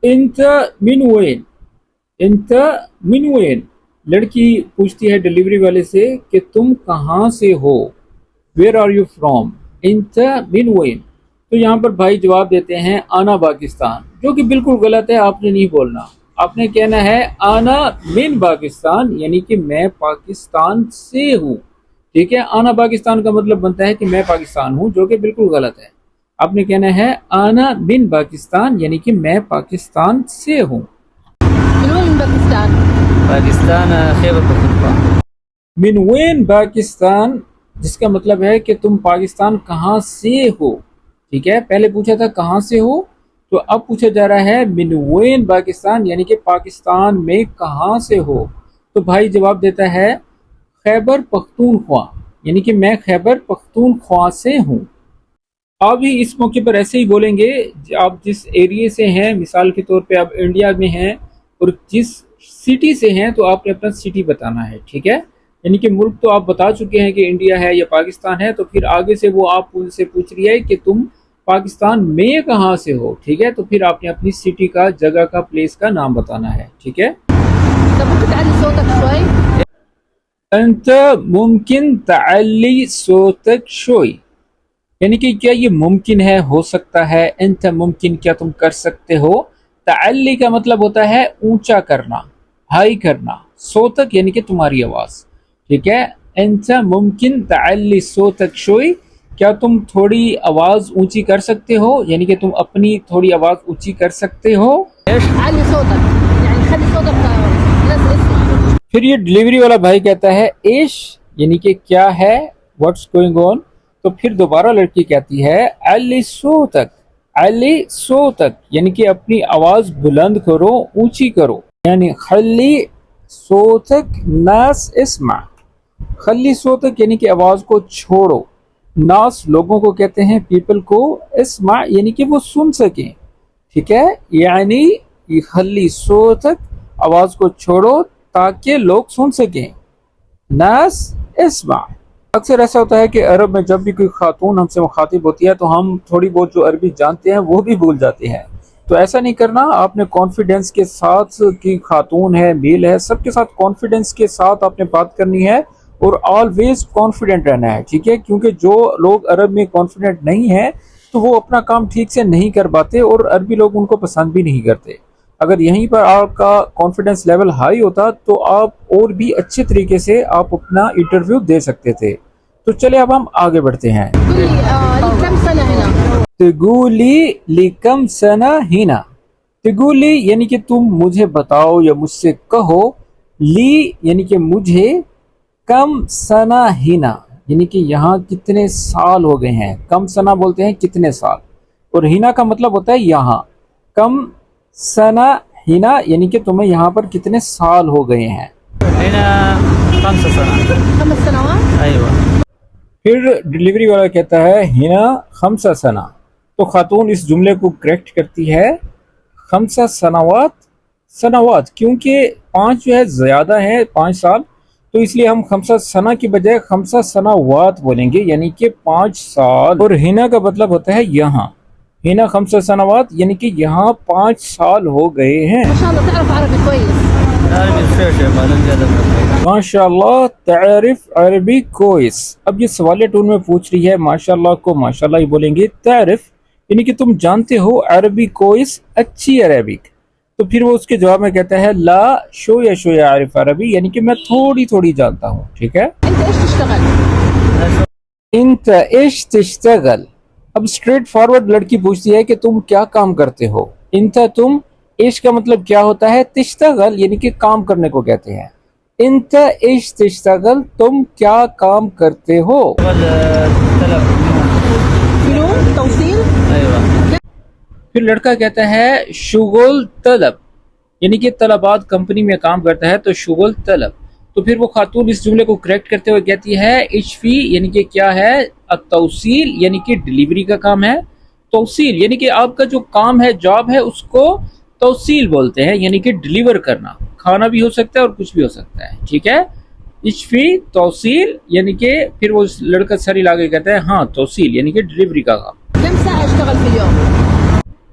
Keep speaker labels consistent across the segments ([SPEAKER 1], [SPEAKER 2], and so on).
[SPEAKER 1] انت من وين, انت من وين. لڑکی پوچھتی ہے ڈلیوری والے سے کہ تم کہاں سے ہو, ویئر آر یو فرام, انت من وين. تو یہاں پر بھائی جواب دیتے ہیں آنا پاکستان, جو کہ بالکل غلط ہے. آپ نے نہیں بولنا, آپ نے کہنا ہے آنا من پاکستان, یعنی کہ میں پاکستان سے ہوں. ٹھیک ہے, آنا پاکستان کا مطلب بنتا ہے کہ میں پاکستان ہوں, جو کہ بالکل غلط ہے. آپ نے کہنا ہے آنا من پاکستان, یعنی کہ میں پاکستان سے ہوں.
[SPEAKER 2] من وين باكستان؟
[SPEAKER 3] باکستان خیبر پختونخوا.
[SPEAKER 1] من وین پاکستان, جس کا مطلب ہے کہ تم پاکستان کہاں سے ہو. ٹھیک ہے, پہلے پوچھا تھا کہاں سے ہو, تو اب پوچھا جا رہا ہے من وین پاکستان, یعنی کہ پاکستان میں کہاں سے ہو. تو بھائی جواب دیتا ہے خیبر پختونخوا, یعنی کہ میں خیبر پختونخوا سے ہوں. آپ بھی اس موقع پر ایسے ہی بولیں گے, آپ جس ایریے سے ہیں, مثال کے طور پہ آپ انڈیا میں ہیں اور جس سٹی سے ہیں تو آپ نے اپنا سٹی بتانا ہے. ٹھیک ہے, یعنی کہ ملک تو آپ بتا چکے ہیں کہ انڈیا ہے یا پاکستان ہے, تو پھر آگے سے وہ آپ سے پوچھ رہی ہے کہ تم پاکستان میں کہاں سے ہو. ٹھیک ہے, تو پھر آپ نے اپنی سٹی کا, جگہ کا, پلیس کا نام بتانا ہے. ٹھیک ہے.
[SPEAKER 2] طب ممكن تعلي صوتك شوي؟
[SPEAKER 1] انت ممکن تعلی صوتک شوئی, یعنی کہ کیا یہ ممکن ہے, ہو سکتا ہے. انت ممکن, کیا تم کر سکتے ہو. تعلی کا مطلب ہوتا ہے اونچا کرنا, ہائی کرنا. صوتک یعنی کہ تمہاری آواز. ٹھیک ہے, انت ممکن تعلی صوتک شوئی, کیا تم تھوڑی آواز اونچی کر سکتے ہو, یعنی کہ تم اپنی تھوڑی آواز اونچی کر سکتے ہو.
[SPEAKER 2] علي صوتك يعني خلي صوتك الناس تسمع.
[SPEAKER 1] پھر یہ ڈلیوری والا بھائی کہتا ہے ایش, یعنی کہ کیا ہے, واٹس گوئنگ آن. تو پھر دوبارہ لڑکی کہتی ہے علی صوتک, علی صوتک, یعنی کہ اپنی آواز بلند کرو, اونچی کرو. یعنی خلی صوتک ناس اسمع, خلی صوتک یعنی کہ آواز کو چھوڑو. ناس لوگوں کو کہتے ہیں, پیپل کو. اسمع یعنی کہ وہ سن سکیں. ٹھیک ہے, یعنی خلی صوتک, آواز کو چھوڑو تاکہ لوگ سن سکیں. ناس اسمع. اکثر ایسا ہوتا ہے کہ عرب میں جب بھی کوئی خاتون ہم سے مخاطب ہوتی ہے تو ہم تھوڑی بہت جو عربی جانتے ہیں وہ بھی بھول جاتے ہیں. تو ایسا نہیں کرنا, آپ نے کانفیڈنس کے ساتھ, کی خاتون ہے, میل ہے, سب کے ساتھ کانفیڈنس کے ساتھ آپ نے بات کرنی ہے اور آلویز کانفیڈنٹ رہنا ہے. ٹھیک ہے, کیونکہ جو لوگ عرب میں کانفیڈنٹ نہیں ہیں تو وہ اپنا کام ٹھیک سے نہیں کر پاتے اور عربی لوگ ان کو پسند بھی نہیں کرتے. اگر یہیں پر آپ کا کانفیڈنس لیول ہائی ہوتا تو آپ اور بھی اچھے طریقے سے آپ اپنا انٹرویو دے سکتے تھے. تو چلے اب ہم آگے بڑھتے ہیں.
[SPEAKER 2] قل لي لك كم سنة هنا؟
[SPEAKER 1] تقولی لکم سنہ ہینا. تقولی یعنی کہ تم مجھے بتاؤ یا مجھ سے کہو. لی یعنی کہ مجھے. کم سنہ ہینا یعنی کہ یہاں کتنے سال ہو گئے ہیں. کم سنہ بولتے ہیں کتنے سال, اور ہینا کا مطلب ہوتا ہے یہاں. کم سنہ ہینا یعنی کہ تمہیں یہاں پر کتنے سال ہو گئے ہیں.
[SPEAKER 3] هنا 5 سنوات.
[SPEAKER 2] 5 سنوات؟
[SPEAKER 3] ايوه.
[SPEAKER 1] پھر ڈلیوری والا کہتا ہے ہینا خمسہ سنہ. تو خاتون اس جملے کو کریکٹ کرتی ہے خمسہ سنوات. سنوات کیونکہ 5 جو ہے زیادہ ہے, 5 سال, تو اس لیے ہم خمسہ سنہ کی بجائے خمسہ سنوات بولیں گے, یعنی کہ 5 سال. اور ہینا کا مطلب ہوتا ہے یہاں. ہینا خمسہ سنوات یعنی کہ یہاں 5 سال ہو گئے ہیں.
[SPEAKER 2] ما شاء الله تعرف عربي كويس.
[SPEAKER 3] عربي شوي ما لم زيادة.
[SPEAKER 1] ماشاء اللہ تعرف عربی کوئس. اب یہ سوالیہ ٹون میں پوچھ رہی ہے, ماشاء اللہ کو ماشاء اللہ ہی بولیں گے. تعرف یعنی کہ تم جانتے ہو عربی کوئس, اچھی عربک. تو پھر وہ اس کے جواب میں کہتا ہے لا شویا شویا عارف عربی, یعنی کہ میں تھوڑی تھوڑی جانتا ہوں. ٹھیک ہے.
[SPEAKER 2] انت ايش تشتغل؟
[SPEAKER 1] انت ایش تشتغل. اب اسٹریٹ فارورڈ لڑکی پوچھتی ہے کہ تم کیا کام کرتے ہو. انت تم, ایش کا مطلب کیا ہوتا ہے, تشتغل یعنی کہ کام کرنے کو کہتے ہیں. انت ایش تشتغل, تم کیا کام کرتے ہو.
[SPEAKER 2] فنون توصيل.
[SPEAKER 3] ايوه.
[SPEAKER 1] پھر لڑکا کہتا ہے شغل طلب, یعنی کہ طلبات کمپنی میں کام کرتا ہے تو شغل طلب. تو پھر وہ خاتون اس جملے کو کریکٹ کرتے ہوئے کہتی ہے اشفی یعنی کہ کیا ہے, التوصیل یعنی کہ ڈلیوری کا کام ہے. توصیل یعنی کہ آپ کا جو کام ہے, جاب ہے, اس کو توصیل بولتے ہیں, یعنی کہ ڈلیور کرنا. کھانا بھی ہو سکتا ہے اور کچھ بھی ہو سکتا ہے. ٹھیک ہے. اشفی توصیل یعنی کہ پھر وہ لڑکا سر ہلا کے کہتا ہے ہاں توصیل یعنی کہ ڈلیوری کا کام.
[SPEAKER 2] كم ساعة اشتغل في اليوم؟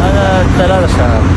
[SPEAKER 3] أنا 3 شهر.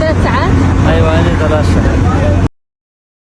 [SPEAKER 2] 3 ساعات.
[SPEAKER 3] أيوة أنا 3 شهر.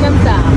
[SPEAKER 2] كم ساعة؟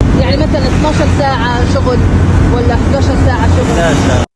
[SPEAKER 2] يعني مثلا 12 ساعة شغل ولا 11 ساعة شغل؟
[SPEAKER 3] 11.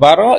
[SPEAKER 1] 12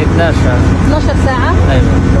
[SPEAKER 3] 12.
[SPEAKER 2] 12 ساعة.
[SPEAKER 3] أيوة.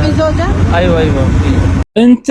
[SPEAKER 2] في زوجة؟
[SPEAKER 3] أيوة أيوة في.
[SPEAKER 1] انت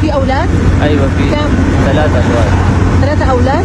[SPEAKER 2] في أولاد؟
[SPEAKER 3] أيوة في
[SPEAKER 2] كم؟
[SPEAKER 3] 3 أزواج.
[SPEAKER 2] 3 أولاد؟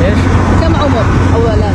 [SPEAKER 3] إيش؟
[SPEAKER 2] كم عمر أولاد؟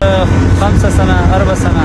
[SPEAKER 3] 5 سنة 4 سنة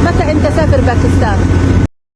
[SPEAKER 2] متى أنت سافر باكستان؟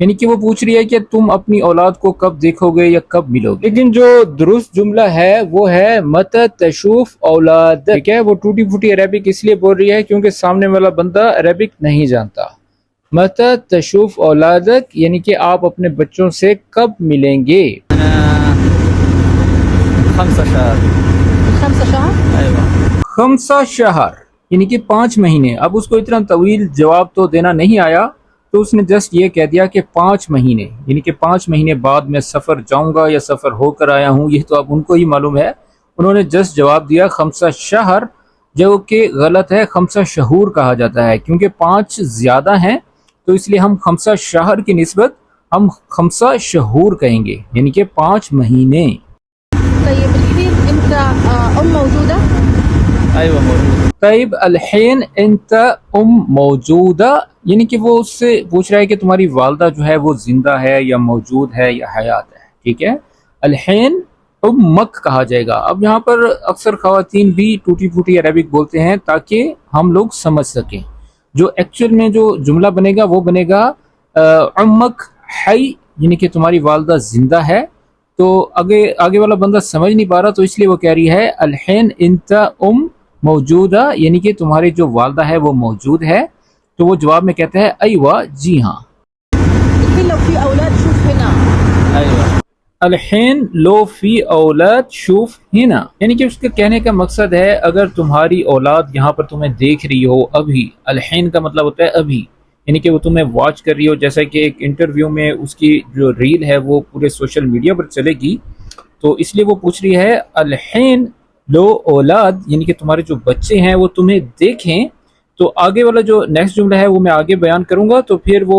[SPEAKER 1] یعنی کہ وہ پوچھ رہی ہے کہ تم اپنی اولاد کو کب دیکھو گے یا کب ملو گے. لیکن جو درست جملہ ہے وہ ہے متى تشوف اولادک. ٹھیک ہے، وہ ٹوٹی پھوٹی عربک اس لیے بول رہی ہے کیونکہ سامنے والا بندہ عربک نہیں جانتا. متى تشوف اولادک یعنی کہ آپ اپنے بچوں سے کب ملیں گے.
[SPEAKER 3] أنا 5 شهر.
[SPEAKER 2] 5 شهر.
[SPEAKER 3] أيوة.
[SPEAKER 1] 5 شہر یعنی کہ 5 مہینے. اب اس کو اتنا طویل جواب تو دینا نہیں آیا تو اس نے جسٹ یہ کہہ دیا کہ 5 مہینے یعنی کہ 5 مہینے بعد میں سفر جاؤں گا یا سفر ہو کر آیا ہوں. یہ تو اب ان کو ہی معلوم ہے. انہوں نے جسٹ جواب دیا 5 شہر جو کہ غلط ہے. 5 شہور کہا جاتا ہے کیونکہ 5 زیادہ ہیں تو اس لیے ہم 5 شہر کی نسبت ہم 5 شہور کہیں گے یعنی کہ 5 مہینے.
[SPEAKER 2] طيب الحين انت موجوده.
[SPEAKER 3] أيوة موجود.
[SPEAKER 1] طيب الحين انت موجودہ یعنی کہ وہ اس سے پوچھ رہا ہے کہ تمہاری والدہ جو ہے وہ زندہ ہے یا موجود ہے یا حیات ہے. ٹھیک ہے، الحین امک کہا جائے گا. اب یہاں پر اکثر خواتین بھی ٹوٹی پھوٹی عربک بولتے ہیں تاکہ ہم لوگ سمجھ سکیں. جو ایکچوئل میں جو جملہ بنے گا وہ بنے گا امک حی یعنی کہ تمہاری والدہ زندہ ہے. تو آگے والا بندہ سمجھ نہیں پا رہا تو اس لیے وہ کہہ رہی ہے الحین انت موجودہ یعنی کہ تمہاری جو والدہ ہے وہ موجود ہے. تو وہ جواب میں کہتا ہے ایوہ جی ہاں.
[SPEAKER 2] الحين لو في اولاد شوف هنا.
[SPEAKER 3] أيوة.
[SPEAKER 1] الحین لو فی اولاد شوف ہنا یعنی کہ اس کے کہنے کا مقصد ہے اگر تمہاری اولاد یہاں پر تمہیں دیکھ رہی ہو ابھی. الحین کا مطلب ہوتا ہے ابھی یعنی کہ وہ تمہیں واچ کر رہی ہو. جیسا کہ ایک انٹرویو میں اس کی جو ریل ہے وہ پورے سوشل میڈیا پر چلے گی تو اس لیے وہ پوچھ رہی ہے الحین لو اولاد یعنی کہ تمہارے جو بچے ہیں وہ تمہیں دیکھیں. تو آگے والا جو نیکسٹ جملہ ہے وہ میں آگے بیان کروں گا. تو پھر وہ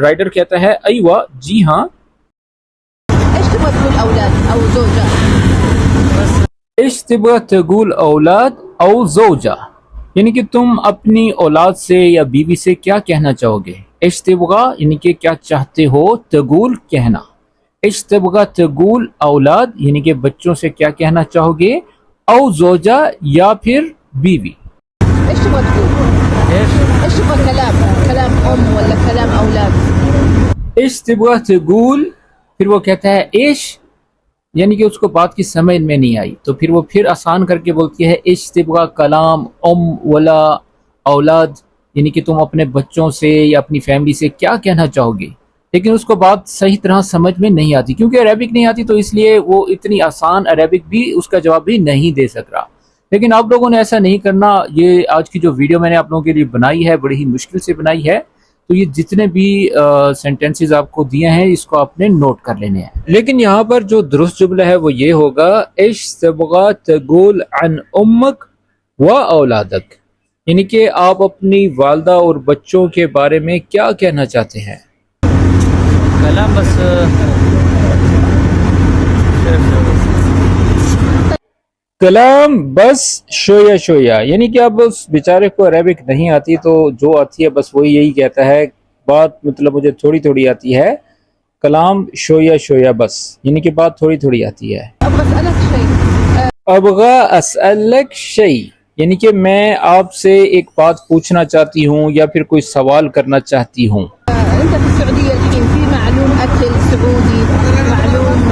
[SPEAKER 1] رائڈر کہتا ہے ایوہ جی ہاں.
[SPEAKER 2] ايش تبغى تقول اولاد او زوجه.
[SPEAKER 1] ايش تبغى تقول اولاد او زوجہ یعنی کہ تم اپنی اولاد سے یا بیوی سے کیا کہنا چاہو گے. ايش تبغى یعنی کہ کیا چاہتے ہو، تقول کہنا. ايش تبغى تقول اولاد یعنی کہ بچوں سے کیا کہنا چاہو گے، او زوجہ یا پھر بیوی.
[SPEAKER 2] ايش تبغى تقول. ايش تبغى كلام ولا كلام اولاد.
[SPEAKER 1] ايش تبغى تقول پھر وہ کہتا ہے ایش یعنی کہ اس کو بات کی سمجھ میں نہیں آئی تو پھر وہ پھر آسان کر کے بولتی ہے ايش تبغى کلام ولا اولاد یعنی کہ تم اپنے بچوں سے یا اپنی فیملی سے کیا کہنا چاہو گے. لیکن اس کو بات صحیح طرح سمجھ میں نہیں آتی کیونکہ عربک نہیں آتی تو اس لیے وہ اتنی آسان عربک بھی اس کا جواب بھی نہیں دے سک رہا. لیکن آپ لوگوں نے ایسا نہیں کرنا. یہ آج کی جو ویڈیو میں نے آپ لوگوں کے لیے بنائی ہے بڑی ہی مشکل سے بنائی ہے تو یہ جتنے بھی سینٹنسز آپ کو دیے ہیں اس کو آپ نے نوٹ کر لینے ہیں. لیکن یہاں پر جو درست جملہ ہے وہ یہ ہوگا ايش تبغى تقول عن امك و اولادك یعنی کہ آپ اپنی والدہ اور بچوں کے بارے میں کیا کہنا چاہتے ہیں.
[SPEAKER 3] كلام بس
[SPEAKER 1] کلام بس شویا شویا یعنی کہ اب اس بیچارے کو عربک نہیں آتی تو جو آتی ہے بس وہی یہی کہتا ہے. بات مطلب مجھے تھوڑی تھوڑی آتی ہے. کلام شویا شویا بس یعنی کہ بات تھوڑی تھوڑی آتی ہے.
[SPEAKER 2] ابغى اسالك شيء.
[SPEAKER 1] ابغى اسألك شيء یعنی کہ میں آپ سے ایک بات پوچھنا چاہتی ہوں یا پھر کوئی سوال کرنا چاہتی ہوں.
[SPEAKER 2] انت في السعوديه الحين في معلوم اكل سعودي معلوم.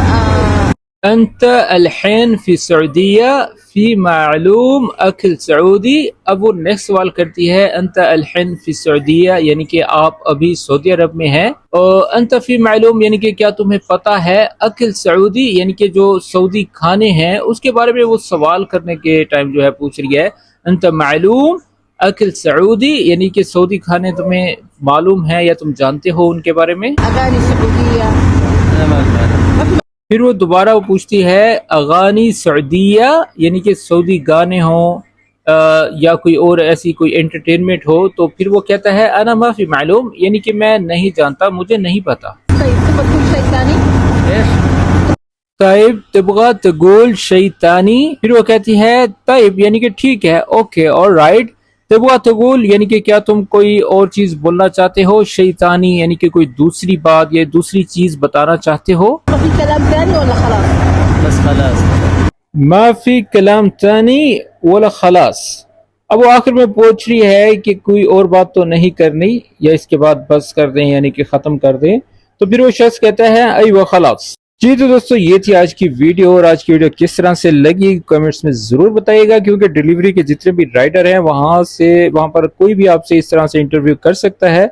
[SPEAKER 1] انت الحين في السعودیہ فی معلوم اکل سعودی. اب وہ نیکسٹ سوال کرتی ہے انت الحين في السعودیہ یعنی کہ آپ ابھی سعودی عرب میں ہیں. اور انت فی معلوم یعنی کہ کیا تمہیں پتہ ہے اکل سعودی یعنی کہ جو سعودی کھانے ہیں اس کے بارے میں وہ سوال کرنے کے ٹائم جو ہے پوچھ رہی ہے. انت معلوم اکل سعودی یعنی کہ سعودی کھانے تمہیں معلوم ہے یا تم جانتے ہو ان کے بارے میں.
[SPEAKER 2] اغاني سعوديه.
[SPEAKER 3] أنا ما أعرف.
[SPEAKER 1] پھر وہ دوبارہ وہ پوچھتی ہے اغانی سعودیہ یعنی کہ سعودی گانے ہوں یا کوئی اور ایسی کوئی انٹرٹینمنٹ ہو تو پھر وہ کہتا ہے انا ما فی معلوم یعنی کہ میں نہیں جانتا، مجھے نہیں پتا.
[SPEAKER 2] طيب تبغى تقول شيء ثاني.
[SPEAKER 3] إيش؟
[SPEAKER 1] طيب تبغى تقول شيء ثاني پھر وہ کہتی ہے طيب یعنی کہ ٹھیک ہے، اوکے اور رائٹ. تبغى تقول یعنی کہ کیا تم کوئی اور چیز بولنا چاہتے ہو، شيء ثاني یعنی کہ کوئی دوسری بات یا دوسری چیز بتانا چاہتے ہو.
[SPEAKER 2] في كلام ثاني ولا خلاص.
[SPEAKER 3] بس خلاص.
[SPEAKER 1] ما في كلام ثاني ولا خلاص اب وہ آخر میں پوچھ رہی ہے کہ کوئی اور بات تو نہیں کرنی یا اس کے بعد بس کر دیں یعنی کہ ختم کر دیں. تو پھر وہ شخص کہتا ہے ایوہ خلاص. جی تو دوستو یہ تھی آج کی ویڈیو، اور آج کی ویڈیو کس طرح سے لگی کمنٹس میں ضرور بتائیے گا، کیونکہ ڈیلیوری کے جتنے بھی رائڈر ہیں وہاں پر کوئی بھی آپ سے اس طرح سے انٹرویو کر سکتا ہے.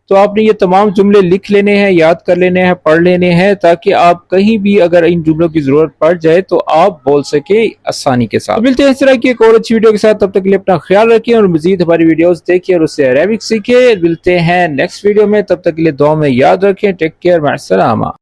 [SPEAKER 1] تو آپ نے یہ تمام جملے لکھ لینے ہیں، یاد کر لینے ہیں، پڑھ لینے ہیں، تاکہ آپ کہیں بھی اگر ان جملوں کی ضرورت پڑ جائے تو آپ بول سکے آسانی کے ساتھ. ملتے ہیں اس طرح کی ایک اور اچھی ویڈیو کے ساتھ، تب تک کے لیے اپنا خیال رکھیں اور مزید ہماری ویڈیوز دیکھیں اور اس سے عربک سیکھیں. ملتے ہیں نیکسٹ ویڈیو میں، تب تک کے لیے دعا میں یاد رکھیں. ٹیک کیئر، مع السلامہ.